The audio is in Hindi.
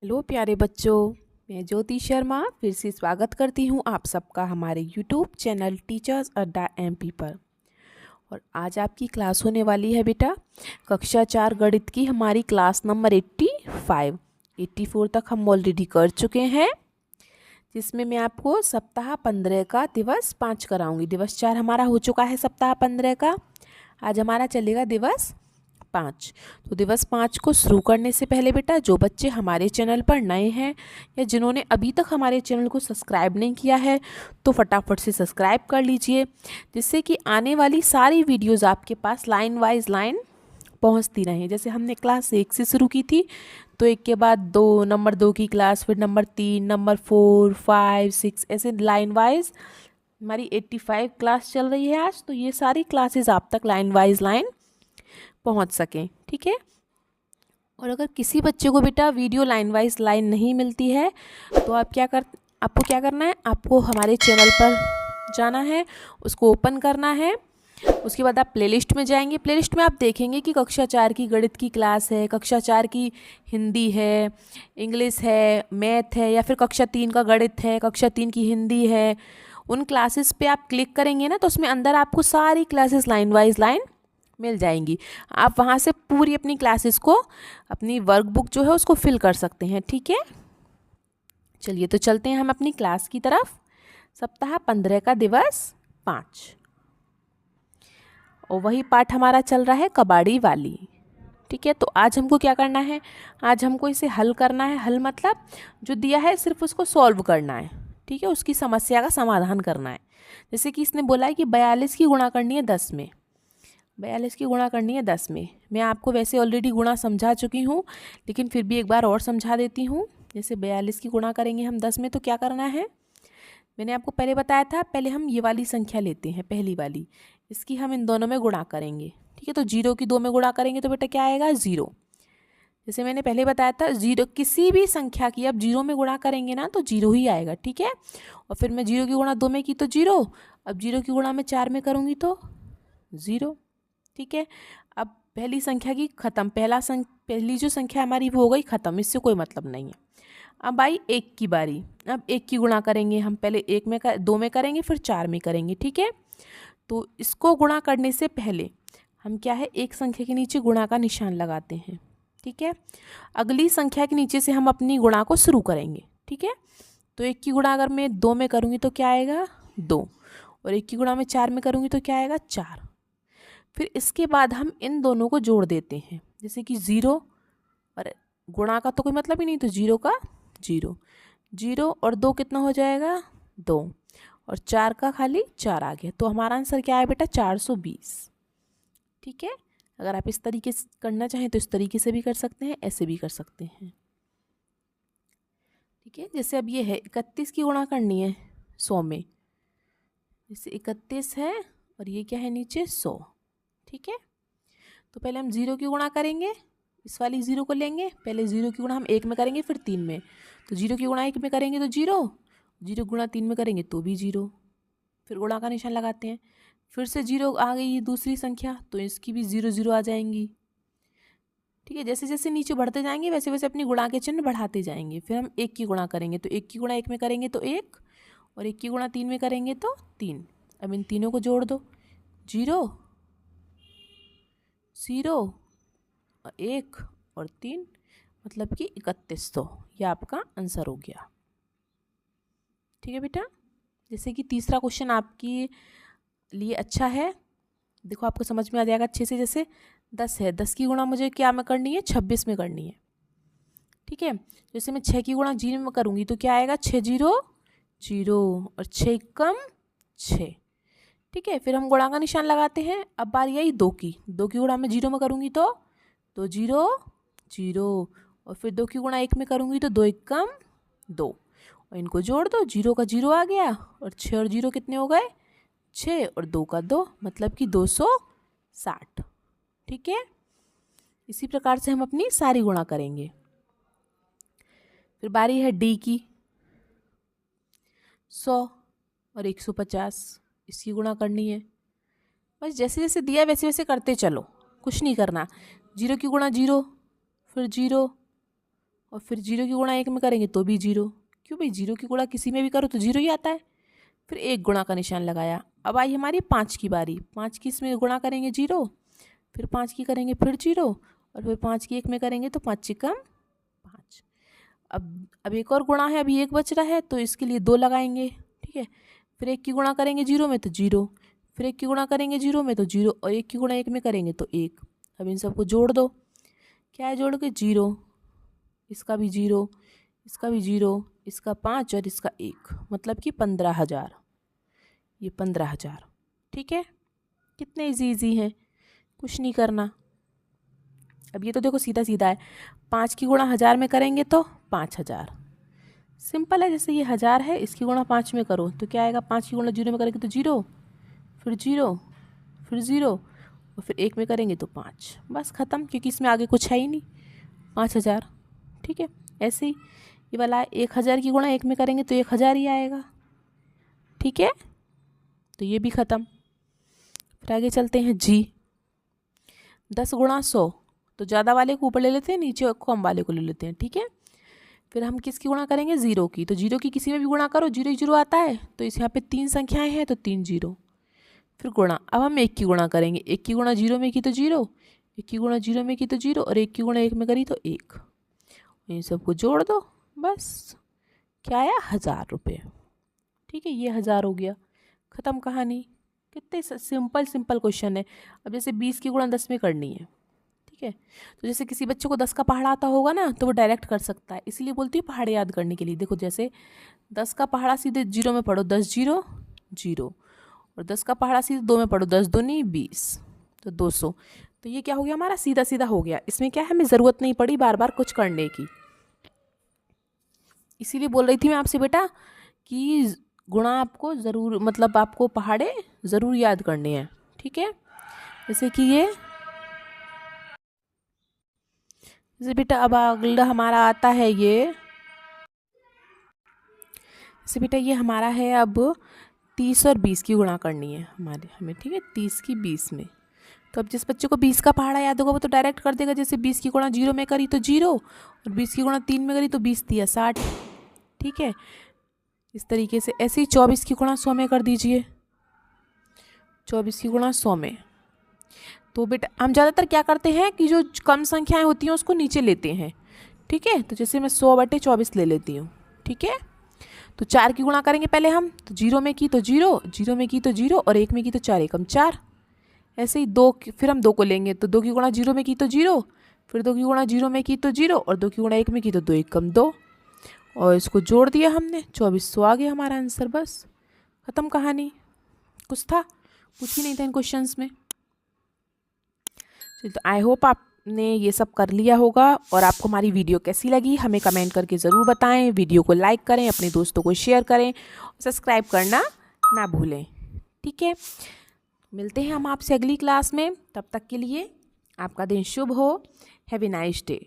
हेलो प्यारे बच्चों, मैं ज्योति शर्मा फिर से स्वागत करती हूँ आप सबका हमारे यूट्यूब चैनल टीचर्स अड्डा एमपी पर। और आज आपकी क्लास होने वाली है बेटा कक्षा 4 गणित की हमारी क्लास नंबर 84 तक हम ऑलरेडी कर चुके हैं, जिसमें मैं आपको सप्ताह 15 का दिवस 5 कराऊंगी। दिवस 4 हमारा हो चुका है सप्ताह 15 का, आज हमारा चलेगा दिवस 5। तो दिवस 5 को शुरू करने से पहले बेटा जो बच्चे हमारे चैनल पर नए हैं या जिन्होंने अभी तक हमारे चैनल को सब्सक्राइब नहीं किया है तो फटाफट से सब्सक्राइब कर लीजिए, जिससे कि आने वाली सारी वीडियोस आपके पास लाइन वाइज लाइन पहुंचती रहें। जैसे हमने क्लास 1 से शुरू की थी तो 1 के बाद 2, नंबर 2 की क्लास, फिर नंबर 3, नंबर 4, 5, 6, ऐसे लाइन वाइज हमारी 85 क्लास चल रही है आज। तो ये सारी क्लासेस आप तक लाइन वाइज लाइन पहुंच सकें, ठीक है। और अगर किसी बच्चे को बेटा वीडियो लाइन वाइज लाइन नहीं मिलती है तो आपको क्या करना है, आपको हमारे चैनल पर जाना है, उसको ओपन करना है। उसके बाद आप प्लेलिस्ट में जाएंगे। प्लेलिस्ट में आप देखेंगे कि कक्षा 4 की गणित की क्लास है, कक्षा 4 की हिंदी है, इंग्लिश है, मैथ है, या फिर कक्षा 3 का गणित है, कक्षा 3 की हिंदी है। उन क्लासेस पे आप क्लिक करेंगे ना तो उसमें अंदर आपको सारी क्लासेस लाइन वाइज लाइन मिल जाएंगी। आप वहाँ से पूरी अपनी क्लासेस को, अपनी वर्कबुक जो है उसको फिल कर सकते हैं, ठीक है। चलिए तो चलते हैं हम अपनी क्लास की तरफ। सप्ताह 15 का दिवस 5 और वही पाठ हमारा चल रहा है कबाड़ी वाली, ठीक है। तो आज हमको क्या करना है, आज हमको इसे हल करना है। हल मतलब जो दिया है सिर्फ उसको सॉल्व करना है, ठीक है, उसकी समस्या का समाधान करना है। जैसे कि इसने बोला है कि 42 की गुणा करनी है 10 में, 42 की गुणा करनी है 10 में। मैं आपको वैसे ऑलरेडी गुणा समझा चुकी हूँ, लेकिन फिर भी एक बार और समझा देती हूँ। जैसे 42 की गुणा करेंगे हम 10 में तो क्या करना है, मैंने आपको पहले बताया था। पहले हम ये वाली संख्या लेते हैं, पहली वाली, इसकी हम इन दोनों में गुणा करेंगे, ठीक है। तो 0 की 2 में गुणा करेंगे तो बेटा क्या आएगा, 0। जैसे मैंने पहले बताया था 0 किसी भी संख्या की अब 0 में गुणा करेंगे ना तो 0 ही आएगा, ठीक है। और फिर मैं 0 की गुणा 2 में की तो 0, अब 0 की गुणा मैं 4 में करूँगी तो 0, ठीक है। अब पहली संख्या की खत्म, पहली जो संख्या हमारी वो हो गई खत्म, इससे कोई मतलब नहीं है। अब आई 1 की बारी। अब 1 की गुणा करेंगे हम, पहले 2 में करेंगे फिर 4 में करेंगे, ठीक है। तो इसको गुणा करने से पहले हम क्या है, एक संख्या के नीचे गुणा का निशान लगाते हैं, ठीक है। अगली संख्या के नीचे से हम अपनी गुणा को शुरू करेंगे, ठीक है। तो 1 की गुणा अगर मैं 2 में करूँगी तो क्या आएगा, 2, और 1 की गुणा मैं 4 में करूँगी तो क्या आएगा, 4। फिर इसके बाद हम इन दोनों को जोड़ देते हैं, जैसे कि 0 और गुणा का तो कोई मतलब ही नहीं, तो 0 का 0, 0 और 2 कितना हो जाएगा, 2, और 4 का खाली 4 आ गया। तो हमारा आंसर क्या है बेटा, 420, ठीक है। अगर आप इस तरीके से करना चाहें तो इस तरीके से भी कर सकते हैं, ऐसे भी कर सकते हैं, ठीक है। जैसे अब ये है 31 की गुणा करनी है 100 में, जैसे 31 है और ये क्या है नीचे 100, ठीक है। तो पहले हम 0 की गुणा करेंगे, इस वाली 0 को लेंगे, पहले 0 की गुणा हम 1 में करेंगे फिर 3 में। तो 0 की गुणा 1 में करेंगे तो 0, 0 गुणा 3 में करेंगे तो भी 0, फिर गुणा का निशान लगाते हैं। फिर से 0 आ गई ये दूसरी संख्या, तो इसकी भी 0 0 आ जाएंगी, ठीक है। जैसे जैसे नीचे बढ़ते जाएंगे वैसे वैसे अपनी गुणा के चिन्ह बढ़ाते जाएंगे। फिर हम 1 की गुणा करेंगे तो 1 की गुणा 1 में करेंगे तो 1, और 1 की गुणा 3 में करेंगे तो 3। अब इन तीनों को जोड़ दो, 0 0 और 1 और 3, मतलब कि 3100, यह आपका आंसर हो गया, ठीक है बेटा। जैसे कि तीसरा क्वेश्चन आपके लिए अच्छा है, देखो आपको समझ में आ जाएगा अच्छे से। जैसे 10 है, 10 की गुणा मुझे क्या में करनी है, 26 में करनी है, ठीक है। जैसे मैं 6 की गुणा 0 में करूँगी तो क्या आएगा, 6 0 0 और 6 कम 6, ठीक है। फिर हम गुणा का निशान लगाते हैं। अब बारी आई 2 की गुणा मैं 0 में करूँगी तो 0 0, और फिर 2 की गुणा 1 में करूँगी तो 2 1 कम 2, और इनको जोड़ दो, 0 का 0 आ गया, और 6 और 0 कितने हो गए, 6, और 2 का 2, मतलब कि 260, ठीक है। इसी प्रकार से हम अपनी सारी गुणा करेंगे। फिर बारी है डी की, 100 और 150, इसकी गुणा करनी है। बस जैसे जैसे दिया वैसे वैसे करते चलो, कुछ नहीं करना। 0 की गुणा 0, फिर 0 और फिर 0 की गुणा 1 में करेंगे तो भी 0। क्यों भाई, 0 की गुणा किसी में भी करो तो 0 ही आता है। फिर 1 गुणा का निशान लगाया। अब आई हमारी 5 की बारी। 5 की इसमें गुणा करेंगे 0, फिर 5 की करेंगे फिर 0, और फिर 5 की 1 में करेंगे तो 5 चिकम 5। अब एक और गुणा है, अभी 1 बच रहा है तो इसके लिए 2 लगाएंगे। ठीक है, फिर 1 की गुणा करेंगे 0 में तो 0, फिर 1 की गुणा करेंगे 0 में तो 0, और 1 की गुणा 1 में करेंगे तो 1। अब इन सबको जोड़ दो। क्या है जोड़ के? 0, इसका भी 0, इसका भी 0, इसका 5 और इसका 1, मतलब कि 15,000। ये 15,000। ठीक है, कितने इजी हैं, कुछ नहीं करना। अब ये तो देखो सीधा सीधा है। 5 की गुणा 1000 में करेंगे तो 5,000। सिंपल है, जैसे ये 1000 है, इसकी गुणा 5 में करो तो क्या आएगा? 5 की गुणा 0 में करेंगे तो 0, फिर 0, फिर 0, और फिर 1 में करेंगे तो 5। बस ख़त्म, क्योंकि इसमें आगे कुछ है ही नहीं। 5,000। ठीक है, ऐसे ही ये वाला 1000 की गुणा 1 में करेंगे तो 1000 ही आएगा। ठीक है, तो ये भी ख़त्म। फिर आगे चलते हैं जी। 10 गुणा 100, तो ज़्यादा वाले को ऊपर ले लेते हैं, नीचे कम वाले को ले लेते हैं। ठीक है, फिर हम किसकी गुणा करेंगे? 0 की। तो 0 की किसी में भी गुणा करो, 0 ही 0 आता है। तो इस यहाँ पे 3 संख्याएं हैं तो 3 0। फिर गुणा। अब हम 1 की गुणा करेंगे। 1 की गुणा 0 में की तो 0, 1 की गुणा 0 में की तो 0, और 1 की गुणा 1 में करी तो 1। इन सबको जोड़ दो, बस क्या आया? 1000 रुपये। ठीक है, ये 1000 हो गया, ख़त्म कहानी। कितने सिंपल सिंपल क्वेश्चन है। अब जैसे 20 की गुणा 10 में करनी है। ठीक है, तो जैसे किसी बच्चे को 10 का पहाड़ा आता होगा ना, तो वो डायरेक्ट कर सकता है, इसीलिए बोलती हूँ पहाड़े याद करने के लिए। देखो जैसे 10 का पहाड़ा सीधे 0 में पढ़ो, 10 0 0, और 10 का पहाड़ा सीधे 2 में पढ़ो, 10 दूनी 20, तो 200। तो ये क्या हो गया हमारा? सीधा सीधा हो गया। इसमें क्या है, हमें ज़रूरत नहीं पड़ी बार बार कुछ करने की। इसीलिए बोल रही थी मैं आपसे बेटा कि गुणा आपको ज़रूर, मतलब आपको पहाड़े ज़रूर याद करने हैं। ठीक है, जैसे कि ये, जैसे बेटा अब अगला हमारा आता है ये, जैसे बेटा ये हमारा है अब 30 और 20 की गुणा करनी है हमें। ठीक है, 30 की 20 में। तो अब जिस बच्चे को 20 का पहाड़ा याद होगा वो तो डायरेक्ट कर देगा। जैसे 20 की गुणा 0 में करी तो 0, और 20 की गुणा 3 में करी तो 20 दिया 60। ठीक है, इस तरीके से। ऐसे ही 24 की गुणा 100 में कर दीजिए। 24 की गुणा 100 में, तो बेटा हम ज़्यादातर क्या करते हैं कि जो कम संख्याएं होती हैं उसको नीचे लेते हैं। ठीक है, तो जैसे मैं 100/24 ले लेती हूँ। ठीक है, तो 4 की गुणा करेंगे पहले हम, तो 0 में की तो 0, 0 में की तो 0, और 1 में की तो 4 एकम 4। ऐसे ही 2, फिर हम 2 को लेंगे तो 2 की गुणा 0 में की तो 0, फिर 2 की गुणा 0 में की तो 0, और 2 की गुणा 1 में की तो 2 एकम 2, और इसको जोड़ दिया हमने, 2400 आ गया हमारा आंसर। बस ख़त्म कहानी। कुछ था? कुछ ही नहीं था इन क्वेश्चंस में। तो आई होप आपने ये सब कर लिया होगा। और आपको हमारी वीडियो कैसी लगी हमें कमेंट करके ज़रूर बताएं। वीडियो को लाइक करें, अपने दोस्तों को शेयर करें, सब्सक्राइब करना ना भूलें। ठीक है, मिलते हैं हम आपसे अगली क्लास में। तब तक के लिए आपका दिन शुभ हो। Have a nice day.